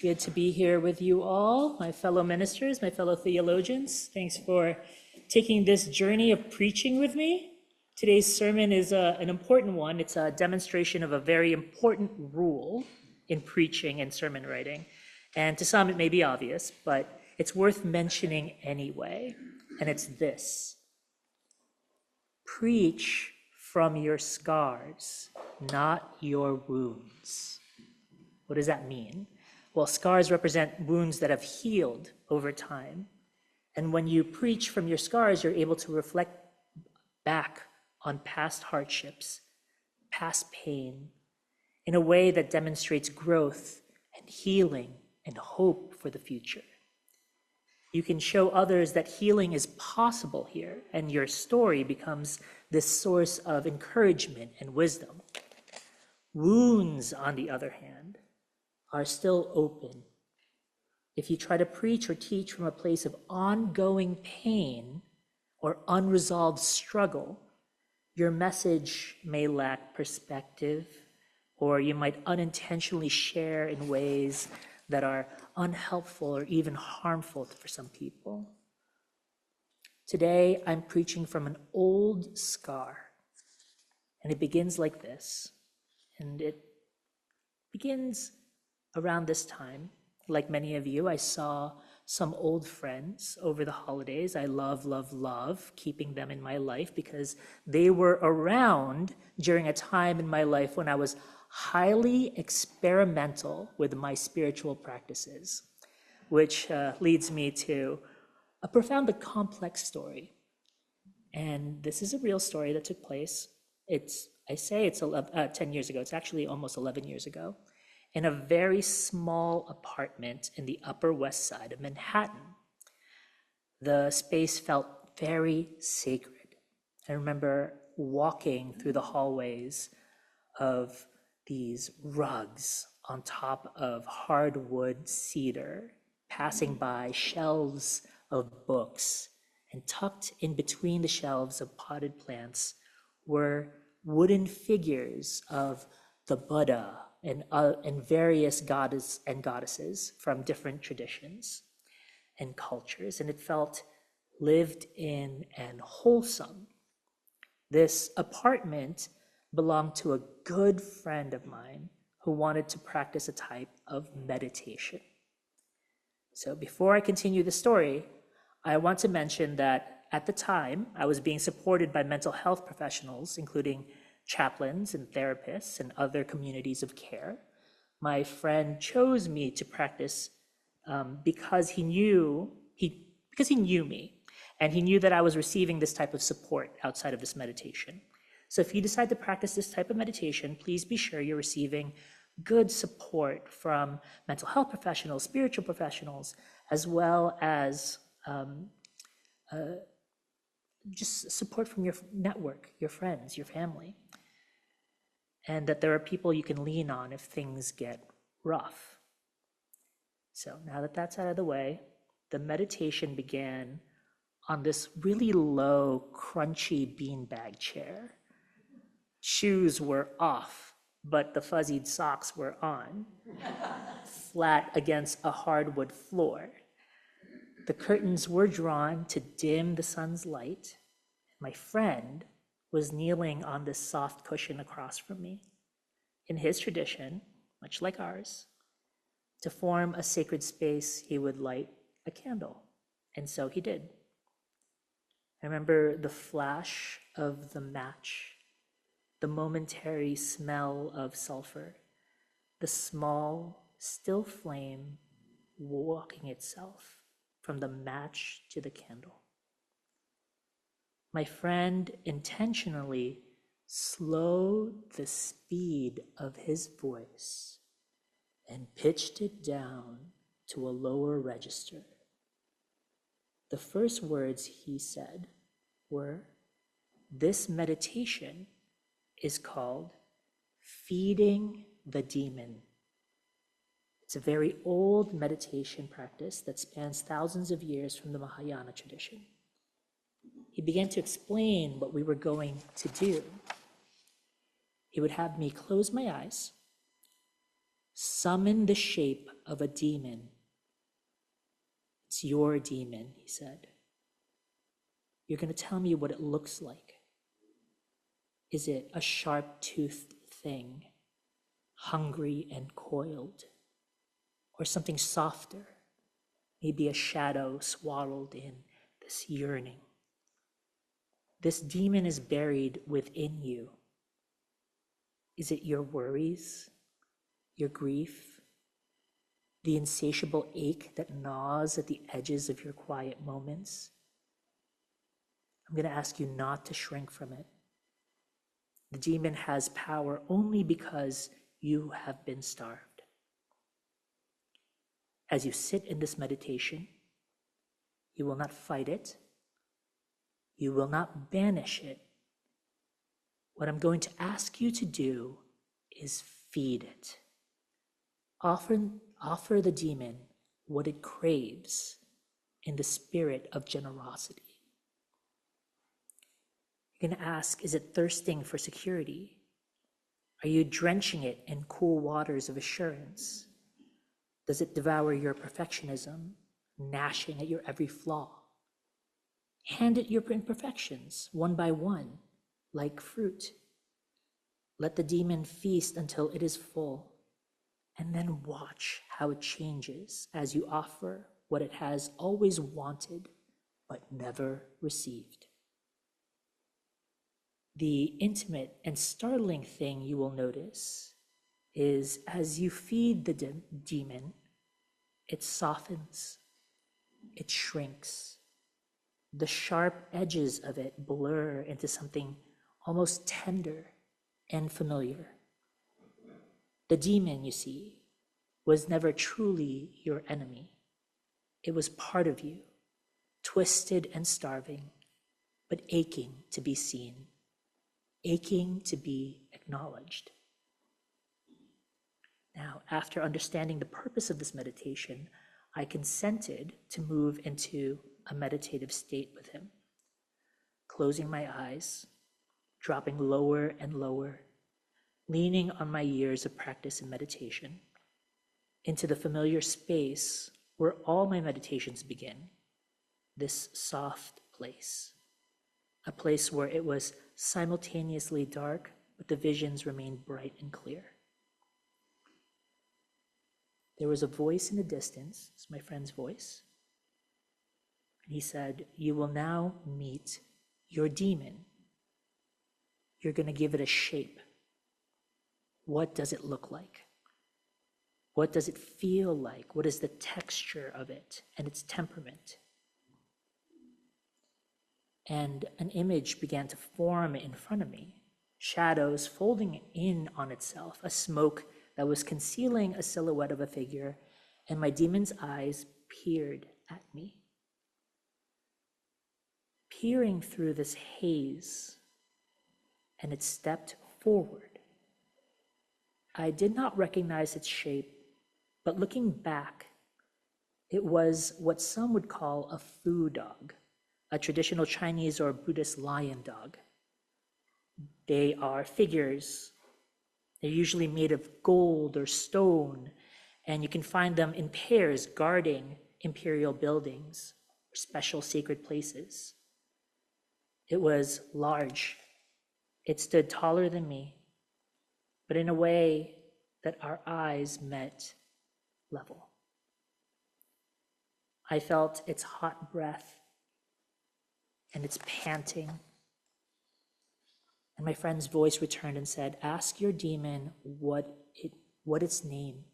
good to be here with you all, my fellow ministers, my fellow theologians. Thanks for taking this journey of preaching with me. Today's sermon is an important one. It's a demonstration of a very important rule in preaching and sermon writing. And to some, it may be obvious, but it's worth mentioning anyway. And it's this: preach from your scars, not your wounds. What does that mean? Well, scars represent wounds that have healed over time. And when you preach from your scars, you're able to reflect back on past hardships, past pain, in a way that demonstrates growth and healing and hope for the future. You can show others that healing is possible here, and your story becomes this source of encouragement and wisdom. Wounds, on the other hand, are still open. If you try to preach or teach from a place of ongoing pain or unresolved struggle, your message may lack perspective, or you might unintentionally share in ways that are unhelpful or even harmful for some people. Today, I'm preaching from an old scar, and it begins like this. And it begins around this time. Like many of you, I saw some old friends over the holidays. I love keeping them in my life because they were around during a time in my life when I was highly experimental with my spiritual practices, which leads me to a profound but complex story. And this is a real story that took place. It's 10 years ago. It's actually almost 11 years ago, in a very small apartment in the Upper West Side of Manhattan. The space felt very sacred. I remember walking through the hallways of these rugs on top of hardwood cedar, passing by shelves of books, and tucked in between the shelves of potted plants were wooden figures of the Buddha and various goddesses and goddesses from different traditions and cultures, and it felt lived in and wholesome. This apartment belonged to a good friend of mine who wanted to practice a type of meditation. So before I continue the story, I want to mention that at the time, I was being supported by mental health professionals, including chaplains and therapists and other communities of care. My friend chose me to practice because he knew me, and he knew that I was receiving this type of support outside of this meditation. So if you decide to practice this type of meditation, please be sure you're receiving good support from mental health professionals, spiritual professionals, as well as just support from your network, your friends, your family, and that there are people you can lean on if things get rough. So now that that's out of the way, the meditation began on this really low, crunchy beanbag chair. Shoes were off, but the fuzzied socks were on, flat against a hardwood floor. The curtains were drawn to dim the sun's light. My friend was kneeling on this soft cushion across from me. In his tradition, much like ours, to form a sacred space, he would light a candle, and so he did. I remember the flash of the match, the momentary smell of sulfur, the small, still flame walking itself from the match to the candle. My friend intentionally slowed the speed of his voice and pitched it down to a lower register. The first words he said were, "This meditation is called feeding the demon." It's a very old meditation practice that spans thousands of years from the Mahayana tradition. He began to explain what we were going to do. He would have me close my eyes, Summon the shape of a demon. It's your demon, he said. You're going to tell me what it looks like. Is it a sharp-toothed thing, hungry and coiled? Or something softer, maybe a shadow swaddled in this yearning? This demon is buried within you. Is it your worries, your grief, the insatiable ache that gnaws at the edges of your quiet moments? I'm going to ask you not to shrink from it. The demon has power only because you have been starved. As you sit in this meditation, you will not fight it. You will not banish it. What I'm going to ask you to do is feed it. Offer the demon what it craves in the spirit of generosity. You're going to ask, is it thirsting for security? Are you drenching it in cool waters of assurance? Does it devour your perfectionism, gnashing at your every flaw? Hand it your imperfections, one by one, like fruit. Let the demon feast until it is full, and then watch how it changes as you offer what it has always wanted but never received. The intimate and startling thing you will notice is as you feed the demon, it softens, it shrinks. The sharp edges of it blur into something almost tender and familiar. The demon, you see, was never truly your enemy. It was part of you, twisted and starving, but aching to be seen, aching to be acknowledged. Now, after understanding the purpose of this meditation, I consented to move into a meditative state with him, closing my eyes, dropping lower and lower, leaning on my years of practice in meditation, into the familiar space where all my meditations begin, this soft place, a place where it was simultaneously dark, but the visions remained bright and clear. There was a voice in the distance, it's my friend's voice, and he said, "You will now meet your demon. You're going to give it a shape. What does it look like? What does it feel like? What is the texture of it and its temperament?" And an image began to form in front of me, shadows folding in on itself, a smoke that was concealing a silhouette of a figure, and my demon's eyes peered at me. Peering through this haze, and it stepped forward. I did not recognize its shape, but looking back, it was what some would call a fu dog, a traditional Chinese or Buddhist lion dog. They are figures. They're usually made of gold or stone, and you can find them in pairs guarding imperial buildings or special sacred places. It was large. It stood taller than me, but in a way that our eyes met level. I felt its hot breath and its panting. And my friend's voice returned and said, "Ask your demon what its name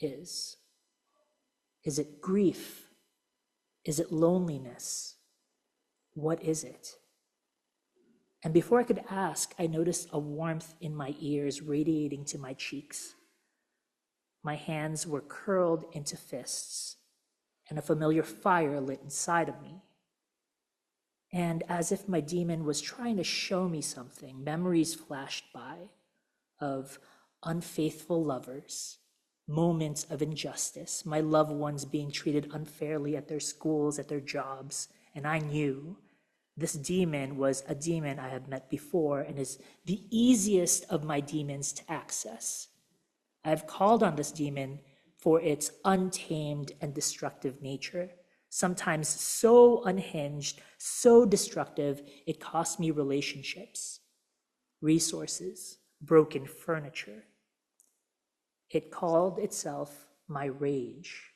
is. Is it grief? Is it loneliness? What is it?" And before I could ask, I noticed a warmth in my ears radiating to my cheeks. My hands were curled into fists, and a familiar fire lit inside of me. And as if my demon was trying to show me something, memories flashed by of unfaithful lovers, moments of injustice, my loved ones being treated unfairly at their schools, at their jobs, and I knew this demon was a demon I had met before and is the easiest of my demons to access. I have called on this demon for its untamed and destructive nature, sometimes so unhinged, so destructive, it cost me relationships, resources, broken furniture. It called itself my rage,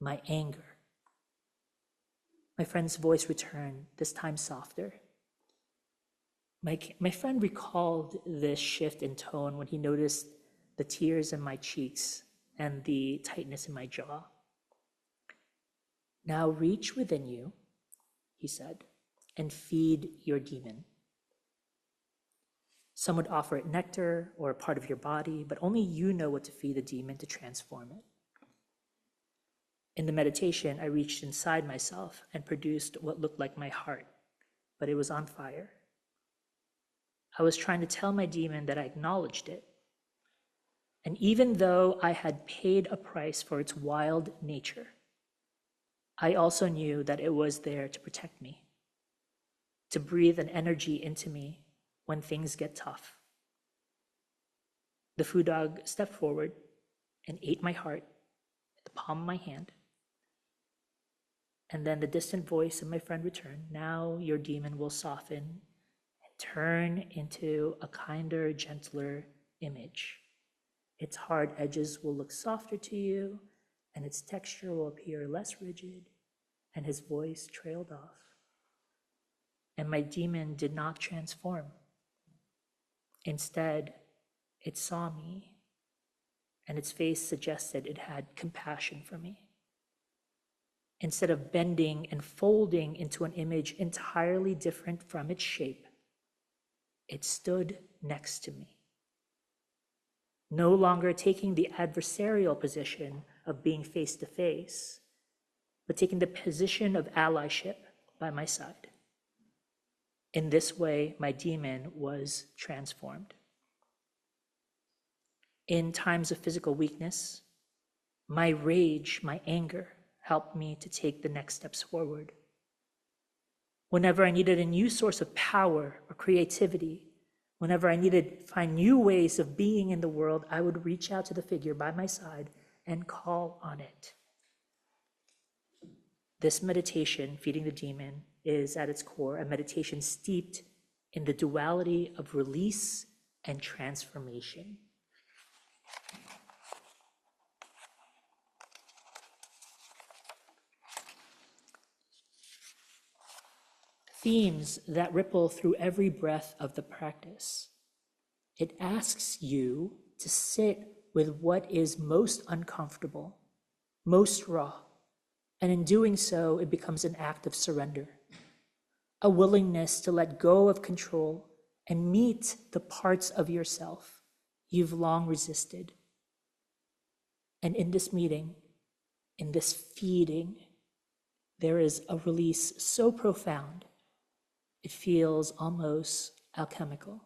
my anger. My friend's voice returned, this time softer. My friend recalled this shift in tone when he noticed the tears in my cheeks and the tightness in my jaw. Now reach within you, he said, and feed your demon. Some would offer it nectar or a part of your body, but only you know what to feed the demon to transform it. In the meditation, I reached inside myself and produced what looked like my heart, but it was on fire. I was trying to tell my demon that I acknowledged it. And even though I had paid a price for its wild nature, I also knew that it was there to protect me, to breathe an energy into me when things get tough. The food dog stepped forward and ate my heart at the palm of my hand. And then the distant voice of my friend returned. Now your demon will soften and turn into a kinder, gentler image. Its hard edges will look softer to you, and its texture will appear less rigid, and his voice trailed off. And my demon did not transform. Instead, it saw me, and its face suggested it had compassion for me. Instead of bending and folding into an image entirely different from its shape, it stood next to me, no longer taking the adversarial position of being face to face, but taking the position of allyship by my side. In this way, my demon was transformed. In times of physical weakness, my rage, my anger, helped me to take the next steps forward. Whenever I needed a new source of power or creativity, whenever I needed to find new ways of being in the world, I would reach out to the figure by my side and call on it. This meditation, feeding the demon, is at its core a meditation steeped in the duality of release and transformation. Themes that ripple through every breath of the practice. It asks you to sit with what is most uncomfortable, most raw, and in doing so, it becomes an act of surrender, a willingness to let go of control and meet the parts of yourself you've long resisted. And in this meeting, in this feeding, there is a release so profound, it feels almost alchemical.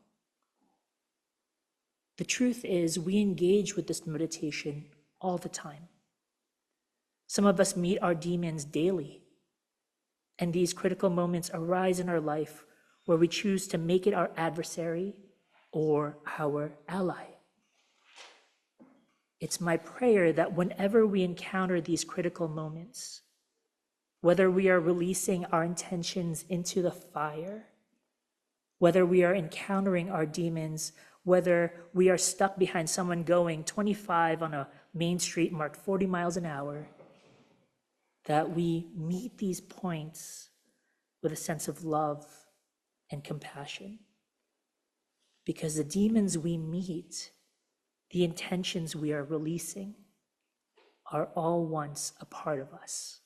The truth is, we engage with this meditation all the time. Some of us meet our demons daily, and these critical moments arise in our life where we choose to make it our adversary or our ally. It's my prayer that whenever we encounter these critical moments, whether we are releasing our intentions into the fire, whether we are encountering our demons, whether we are stuck behind someone going 25 on a main street marked 40 miles an hour, that we meet these points with a sense of love and compassion. Because the demons we meet, the intentions we are releasing, are all once a part of us.